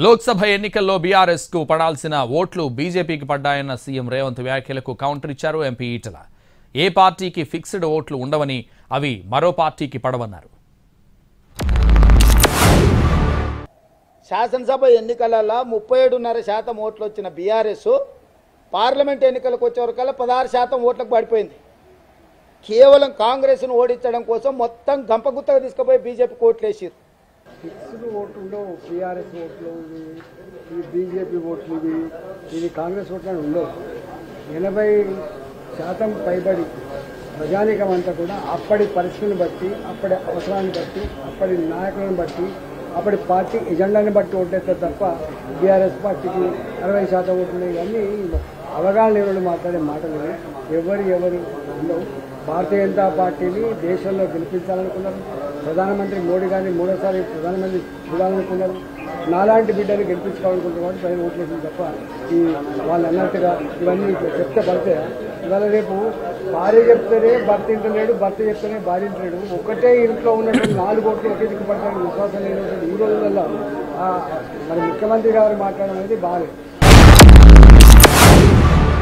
లోక్సభ ఎన్నికల్లో బీఆర్ఎస్ కు పడాల్సిన ఓట్లు బీజేపీకి పడ్డాయన్న సీఎం రేవంత్ వ్యాఖ్యలకు కౌంటర్ ఇచ్చారు ఎంపీ ఈటల. ఏ పార్టీకి ఫిక్స్డ్ ఓట్లు ఉండవని, అవి మరో పార్టీకి పడవన్నారు. శాసనసభ ఎన్నికలలో 37.5% ఓట్లు వచ్చిన బీఆర్ఎస్ పార్లమెంట్ ఎన్నికలకు వచ్చేవరకల్లా 16% ఓట్లకు పడిపోయింది. కేవలం కాంగ్రెస్ను ఓడించడం కోసం మొత్తం గంపగుత్తగా తీసుకుపోయి బీజేపీకి ఓట్లు వేసారు. ఫిక్స్డ్ ఓట్లు ఉండవు. టీఆర్ఎస్ ఓట్లు ఇవి, బీజేపీ ఓట్లు ఇవి కాంగ్రెస్ ఓట్లు ఉండవు. 80% పైబడి ప్రజానికం అంతా కూడా అప్పటి పరిస్థితిని బట్టి, అప్పటి అవసరాన్ని బట్టి, అప్పటి నాయకులను బట్టి, అప్పటి పార్టీ ఎజెండాని బట్టి ఓటేస్తారు తప్ప బీఆర్ఎస్ పార్టీకి 60% ఓట్లు ఇవన్నీ అవగాహన లేని మాట్లాడే మాటలు ఎవరు ఉండవు. భారతీయ జనతా పార్టీని దేశంలో గెలిపించాలనుకున్నారు. ప్రధానమంత్రి మోడీ గారిని మూడోసారి ప్రధానమంత్రి చూడాలనుకున్నారు. నాలాంటి బిడ్డని గెలిపించుకోవాలనుకుంటున్నారు. ప్రజలు ఓట్లేసింది తప్ప ఈ వాళ్ళు అన్నట్టుగా ఇవన్నీ చెప్తే పడితే ఇవాళ రేపు భార్య చెప్తేనే భర్త ఇంటలేడు, భర్త చెప్తేనే భార్య ఇంటలేడు. ఒకటే ఇంట్లో ఉన్నటువంటి 4 ఓట్లు ఒకే దిక్కు పడతానికి విశ్వాసం లేనటువంటి ఈ రోజులలో మరి ముఖ్యమంత్రి గారు మాట్లాడడం అనేది బాగాలేదు.